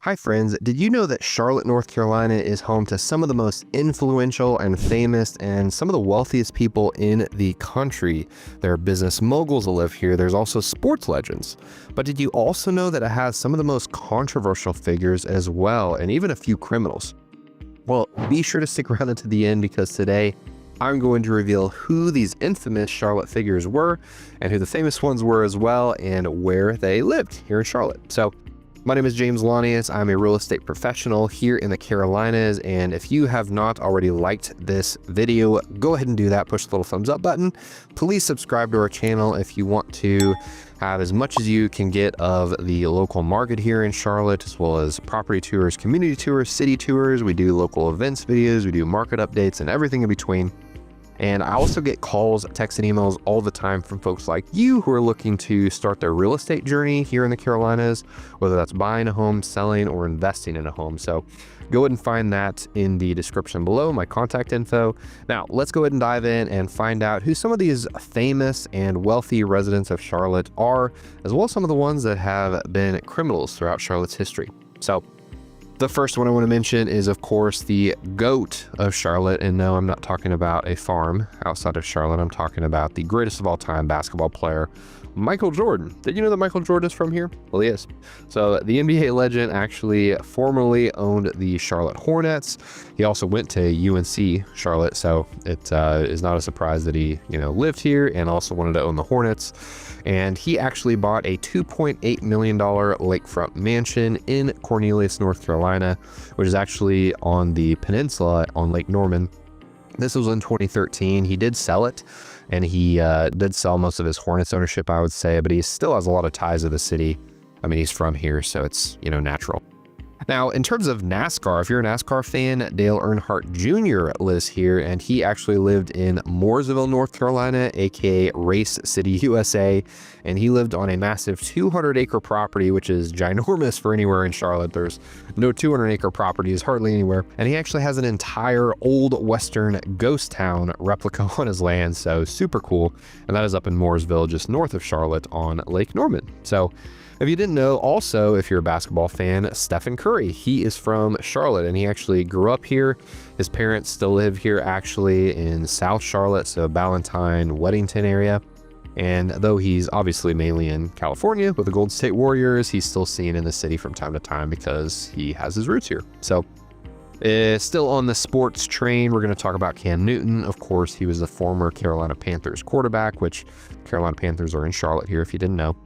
Hi friends, did you know that Charlotte, North Carolina is home to some of the most influential and famous and some of the wealthiest people in the country? There are business moguls that live here. There's also sports legends. But did you also know that it has some of the most controversial figures as well, and even a few criminals? Well, be sure to stick around until the end because today I'm going to reveal who these infamous Charlotte figures were and who the famous ones were as well and where they lived here in Charlotte. So my name is James Lanius. I'm a real estate professional here in the Carolinas, and if you have not already liked this video, go ahead and do that. Push the little thumbs up button. Please subscribe to our channel if you want to have as much as you can get of the local market here in Charlotte, as well as property tours, community tours, city tours. We do local events videos, we do market updates, and everything in between. And I also get calls, texts, and emails all the time from folks like you who are looking to start their real estate journey here in the Carolinas, whether that's buying a home, selling, or investing in a home. So go ahead and find that in the description below, my contact info. Now, let's go ahead and dive in and find out who some of these famous and wealthy residents of Charlotte are, as well as some of the ones that have been criminals throughout Charlotte's history. So the first one I want to mention is, of course, the GOAT of Charlotte. And no, I'm not talking about a farm outside of Charlotte. I'm talking about the greatest of all time basketball player, Michael Jordan. Did you know that Michael Jordan is from here? Well, he is. So the NBA legend actually formerly owned the Charlotte Hornets. He also went to UNC Charlotte. So it is not a surprise that he, lived here and also wanted to own the Hornets. And he actually bought a $2.8 million lakefront mansion in Cornelius, North Carolina, which is actually on the peninsula on Lake Norman. This was in 2013. He did sell it, and he did sell most of his Hornets ownership, I would say, but he still has a lot of ties to the city. I mean, he's from here, so it's, natural. Now, in terms of NASCAR, if you're a NASCAR fan, Dale Earnhardt Jr. lives here, and he actually lived in Mooresville, North Carolina, aka Race City, USA, and he lived on a massive 200-acre property, which is ginormous for anywhere in Charlotte. There's no 200-acre properties hardly anywhere, and he actually has an entire old Western ghost town replica on his land, so super cool, and that is up in Mooresville, just north of Charlotte on Lake Norman. So if you didn't know, also, if you're a basketball fan, Stephen Curry, he is from Charlotte, and he actually grew up here. His parents still live here, actually, in South Charlotte, so Ballantyne, Weddington area. And though he's obviously mainly in California with the Golden State Warriors, he's still seen in the city from time to time because he has his roots here. So still on the sports train, we're going to talk about Cam Newton. Of course, he was the former Carolina Panthers quarterback, which Carolina Panthers are in Charlotte here, if you didn't know.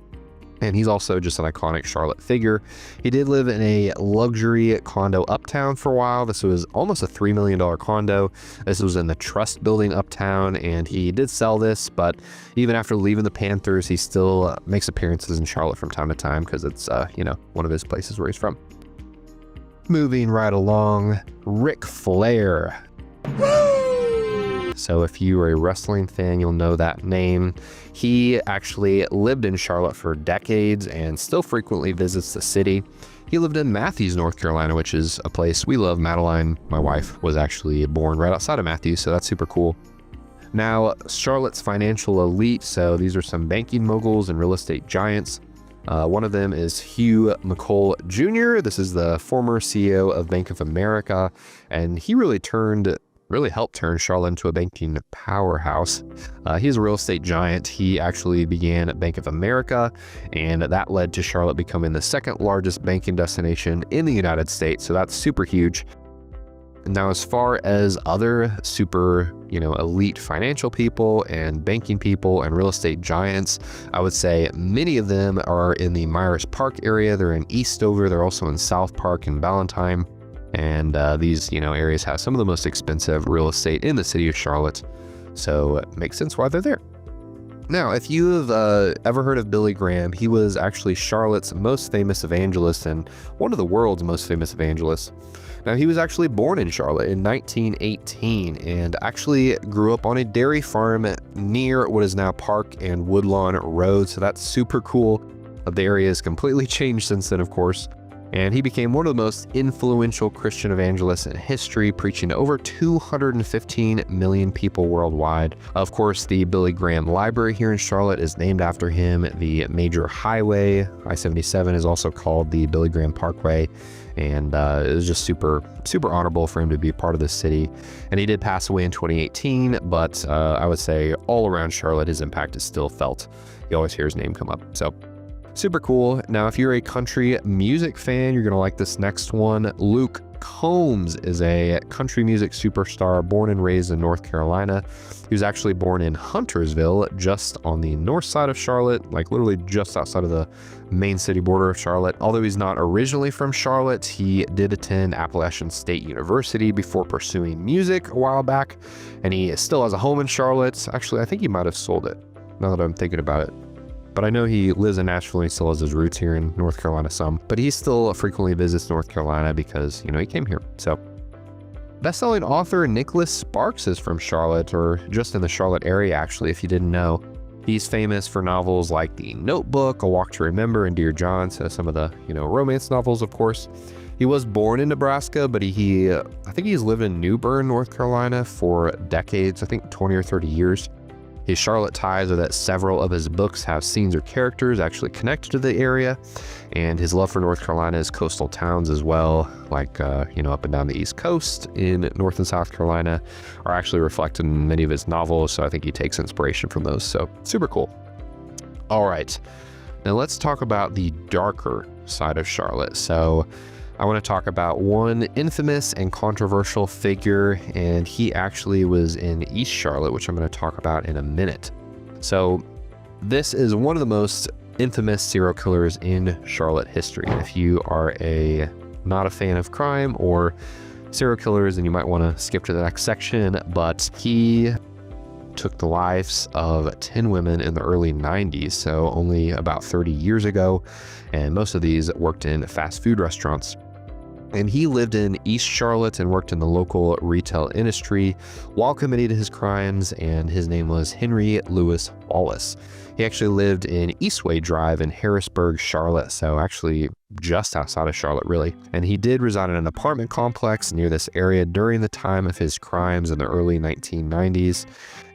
And he's also just an iconic Charlotte figure. He did live in a luxury condo uptown for a while. This was almost a $3 million condo. This was in the Trust Building uptown, and he did sell this, but even after leaving the Panthers, he still makes appearances in Charlotte from time to time because it's, one of his places where he's from. Moving right along, Ric Flair. So if you are a wrestling fan, you'll know that name. He actually lived in Charlotte for decades and still frequently visits the city. He lived in Matthews, North Carolina, which is a place we love. Madeline, my wife, was actually born right outside of Matthews, so that's super cool. Now, Charlotte's financial elite, so these are some banking moguls and real estate giants. One of them is Hugh McColl Jr. This is the former CEO of Bank of America, and he really helped turn Charlotte into a banking powerhouse. He's a real estate giant. He actually began at Bank of America, and that led to Charlotte becoming the second largest banking destination in the United States. So that's super huge. Now, as far as other super, elite financial people and banking people and real estate giants, I would say many of them are in the Myers Park area. They're in Eastover. They're also in South Park and Ballantyne. And these, areas have some of the most expensive real estate in the city of Charlotte. So it makes sense why they're there. Now, if you've ever heard of Billy Graham, he was actually Charlotte's most famous evangelist and one of the world's most famous evangelists. Now, he was actually born in Charlotte in 1918 and actually grew up on a dairy farm near what is now Park and Woodlawn Road. So that's super cool. The area has completely changed since then, of course. And he became one of the most influential Christian evangelists in history, preaching to over 215 million people worldwide. Of course, the Billy Graham Library here in Charlotte is named after him. The major highway, I-77, is also called the Billy Graham Parkway. And it was just super honorable for him to be a part of this city. And he did pass away in 2018, but I would say all around Charlotte, his impact is still felt. You always hear his name come up. So super cool. Now, if you're a country music fan, you're going to like this next one. Luke Combs is a country music superstar born and raised in North Carolina. He was actually born in Huntersville, just on the north side of Charlotte, like literally just outside of the main city border of Charlotte. Although he's not originally from Charlotte, he did attend Appalachian State University before pursuing music a while back, and he still has a home in Charlotte. Actually, I think he might have sold it, now that I'm thinking about it. But I know he lives in Nashville and he still has his roots here in North Carolina some. But he still frequently visits North Carolina because, you know, he came here. So, best-selling author Nicholas Sparks is from Charlotte, or just in the Charlotte area, actually, if you didn't know. He's famous for novels like The Notebook, A Walk to Remember, and Dear John, so some of the, you know, romance novels, of course. He was born in Nebraska, but I think he's lived in New Bern, North Carolina for decades, I think 20 or 30 years. His Charlotte ties are that several of his books have scenes or characters actually connected to the area, and his love for North Carolina's coastal towns as well, like, you know, up and down the East Coast in North and South Carolina, are actually reflected in many of his novels, so I think he takes inspiration from those, so super cool. All right, now let's talk about the darker side of Charlotte. So I want to talk about one infamous and controversial figure, and he actually was in East Charlotte, which I'm going to talk about in a minute. So this is one of the most infamous serial killers in Charlotte history. If you are not a fan of crime or serial killers, then you might want to skip to the next section, but he took the lives of 10 women in the early 90s, so only about 30 years ago, and most of these worked in fast food restaurants. And he lived in East Charlotte and worked in the local retail industry while committing his crimes, and his name was Henry Louis Wallace. He actually lived in Eastway Drive in Harrisburg, Charlotte, so actually just outside of Charlotte, really. And he did reside in an apartment complex near this area during the time of his crimes in the early 1990s.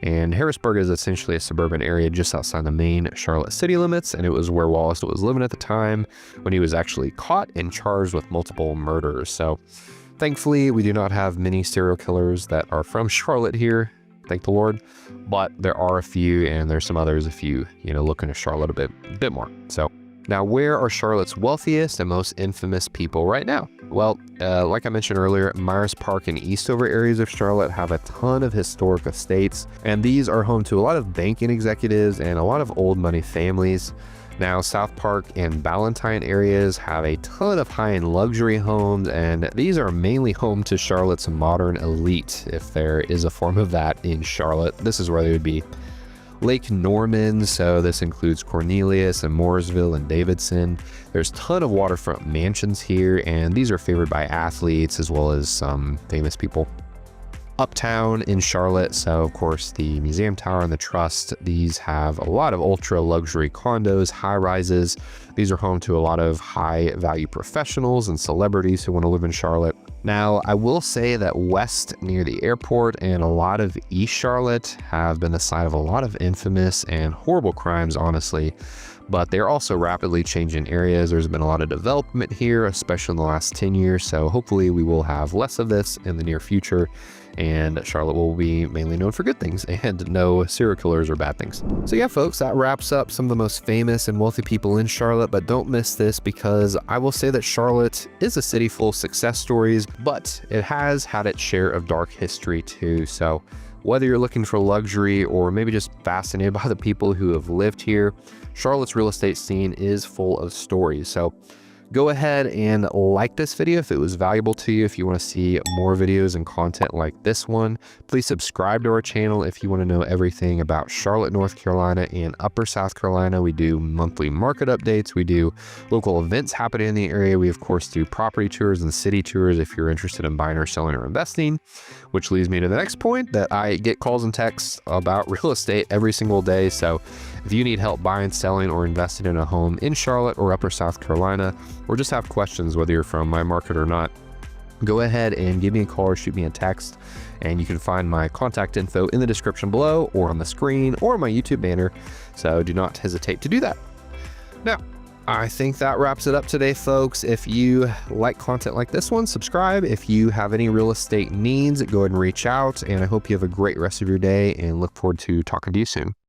And Harrisburg is essentially a suburban area just outside the main Charlotte city limits, and it was where Wallace was living at the time when he was actually caught and charged with multiple murders. So thankfully, we do not have many serial killers that are from Charlotte here, thank the Lord, but there are a few, and there's some others if you look into Charlotte a bit more. So now, where are Charlotte's wealthiest and most infamous people right now? Well, like I mentioned earlier, Myers Park and Eastover areas of Charlotte have a ton of historic estates, and these are home to a lot of banking executives and a lot of old money families. Now, South Park and Ballantyne areas have a ton of high-end luxury homes, and these are mainly home to Charlotte's modern elite, if there is a form of that in Charlotte. This is where they would be. Lake Norman, so this includes Cornelius and Mooresville and Davidson. There's a ton of waterfront mansions here, and these are favored by athletes as well as some famous people. Uptown in Charlotte, so of course the Museum Tower and the Trust, these have a lot of ultra luxury condos, high rises. These are home to a lot of high value professionals and celebrities who want to live in Charlotte. Now, I will say that west near the airport and a lot of East Charlotte have been the site of a lot of infamous and horrible crimes, honestly, but they're also rapidly changing areas. There's been a lot of development here, especially in the last 10 years, so hopefully we will have less of this in the near future, and Charlotte will be mainly known for good things and no serial killers or bad things. So yeah, folks, that wraps up some of the most famous and wealthy people in Charlotte, but don't miss this, because I will say that Charlotte is a city full of success stories, but it has had its share of dark history too. So whether you're looking for luxury or maybe just fascinated by the people who have lived here, Charlotte's real estate scene is full of stories. So go ahead and like this video if it was valuable to you. If you want to see more videos and content like this one, please subscribe to our channel if you want to know everything about Charlotte, North Carolina and Upper South Carolina. We do monthly market updates. We do local events happening in the area. We, of course, do property tours and city tours if you're interested in buying or selling or investing, which leads me to the next point, that I get calls and texts about real estate every single day. So If you need help buying, selling, or investing in a home in Charlotte or Upper South Carolina, or just have questions whether you're from my market or not, go ahead and give me a call or shoot me a text, and you can find my contact info in the description below or on the screen or my YouTube banner, so do not hesitate to do that. Now, I think that wraps it up today, folks. If you like content like this one, subscribe. If you have any real estate needs, go ahead and reach out, and I hope you have a great rest of your day and look forward to talking to you soon.